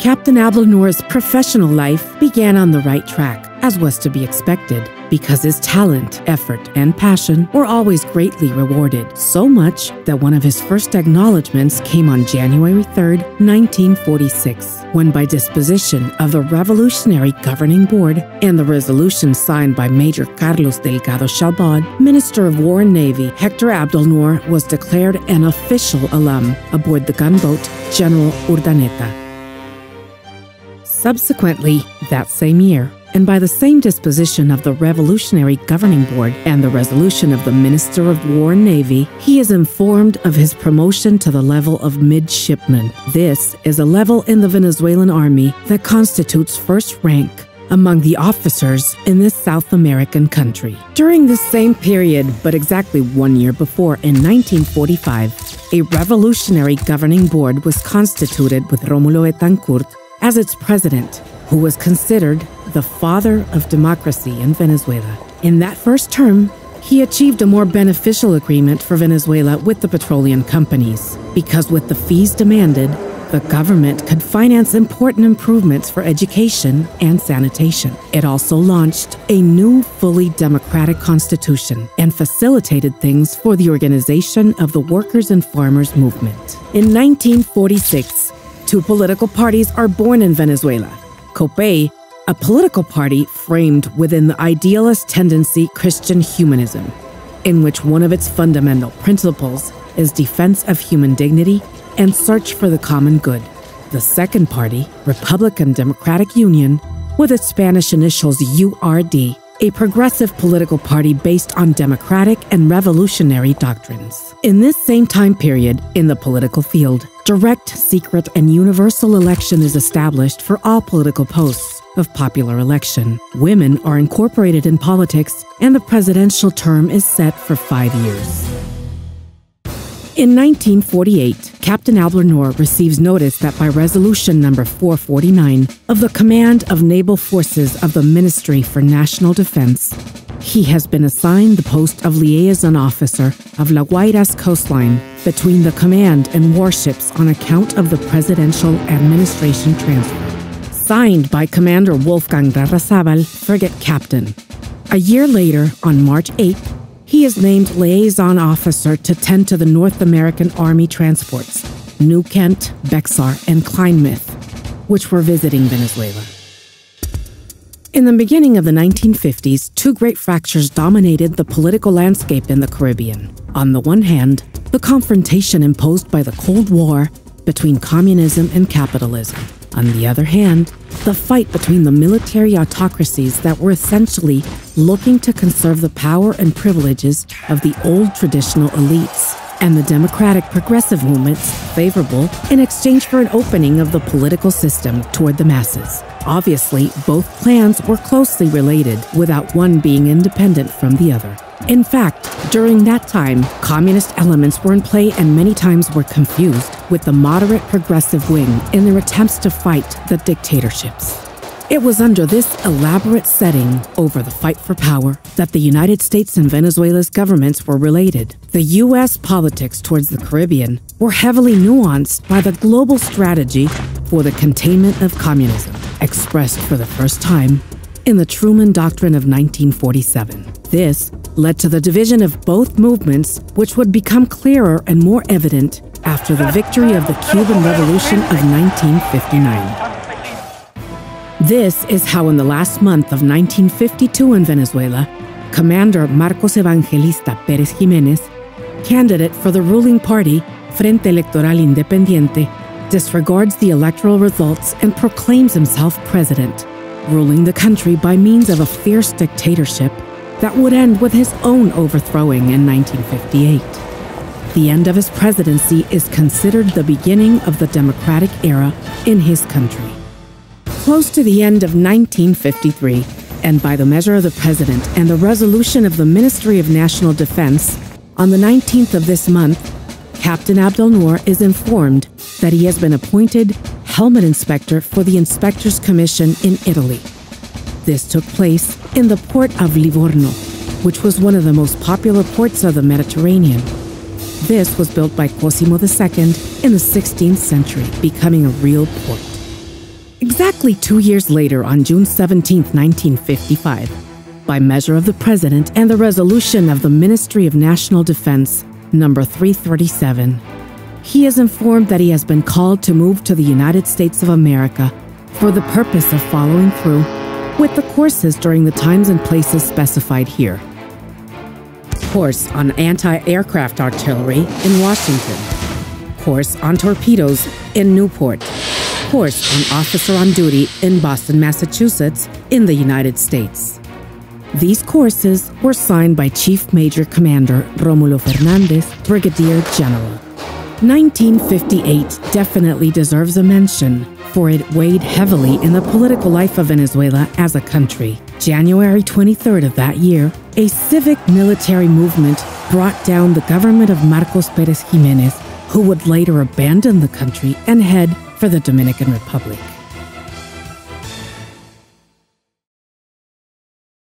Captain Abdelnour's professional life began on the right track, as was to be expected, because his talent, effort, and passion were always greatly rewarded, so much that one of his first acknowledgements came on January 3, 1946, when by disposition of the Revolutionary Governing Board and the resolution signed by Major Carlos Delgado Chalbaud, Minister of War and Navy Hector Abdelnour was declared an official alum aboard the gunboat General Urdaneta. Subsequently, that same year, and by the same disposition of the Revolutionary Governing Board and the resolution of the Minister of War and Navy, he is informed of his promotion to the level of midshipman. This is a level in the Venezuelan army that constitutes first rank among the officers in this South American country. During this same period, but exactly 1 year before, in 1945, a Revolutionary Governing Board was constituted with Rómulo Betancourt as its president, who was considered the father of democracy in Venezuela. In that first term, he achieved a more beneficial agreement for Venezuela with the petroleum companies, because with the fees demanded, the government could finance important improvements for education and sanitation. It also launched a new, fully democratic constitution and facilitated things for the organization of the workers and farmers movement. In 1946, two political parties are born in Venezuela. COPEI, a political party framed within the idealist tendency Christian humanism, in which one of its fundamental principles is defense of human dignity and search for the common good. The second party, Republican Democratic Union, with its Spanish initials URD, a progressive political party based on democratic and revolutionary doctrines. In this same time period, in the political field, direct, secret, and universal election is established for all political posts of popular election. Women are incorporated in politics, and the presidential term is set for 5 years. In 1948, Captain Abdelnour receives notice that by Resolution Number 449 of the Command of Naval Forces of the Ministry for National Defense, he has been assigned the post of liaison officer of La Guaira's coastline between the command and warships on account of the presidential administration transfer. Signed by Commander Wolfgang Larrazábal, frigate captain. A year later, on March 8th, he is named liaison officer to tend to the North American Army transports, New Kent, Bexar, and Kleinmouth, which were visiting Venezuela. In the beginning of the 1950s, two great fractures dominated the political landscape in the Caribbean. On the one hand, the confrontation imposed by the Cold War between communism and capitalism. On the other hand, the fight between the military autocracies that were essentially looking to conserve the power and privileges of the old traditional elites, and the democratic progressive movements favorable in exchange for an opening of the political system toward the masses. Obviously, both plans were closely related, without one being independent from the other. In fact, during that time, communist elements were in play and many times were confused with the moderate progressive wing in their attempts to fight the dictatorships. It was under this elaborate setting over the fight for power that the United States and Venezuela's governments were related. The U.S. politics towards the Caribbean were heavily nuanced by the global strategy for the containment of communism, expressed for the first time in the Truman Doctrine of 1947. This led to the division of both movements, which would become clearer and more evident after the victory of the Cuban Revolution of 1959. This is how in the last month of 1952 in Venezuela, Commander Marcos Pérez Jiménez, candidate for the ruling party Frente Electoral Independiente, disregards the electoral results and proclaims himself president, ruling the country by means of a fierce dictatorship that would end with his own overthrowing in 1958. The end of his presidency is considered the beginning of the democratic era in his country. Close to the end of 1953, and by the measure of the president and the resolution of the Ministry of National Defense, on the 19th of this month, Captain Abdelnour is informed that he has been appointed helmet inspector for the Inspectors Commission in Italy. This took place in the port of Livorno, which was one of the most popular ports of the Mediterranean. This was built by Cosimo II in the 16th century, becoming a real port. Exactly 2 years later, on June 17, 1955, by measure of the President and the resolution of the Ministry of National Defense, number 337, he is informed that he has been called to move to the United States of America for the purpose of following through with the courses during the times and places specified here. Course on anti-aircraft artillery in Washington. Course on torpedoes in Newport. Course on officer on duty in Boston, Massachusetts, in the United States. These courses were signed by Chief Major Commander Romulo Fernandez, Brigadier General. 1958 definitely deserves a mention, for it weighed heavily in the political life of Venezuela as a country. January 23rd of that year, a civic military movement brought down the government of Marcos Pérez Jiménez, who would later abandon the country and head for the Dominican Republic.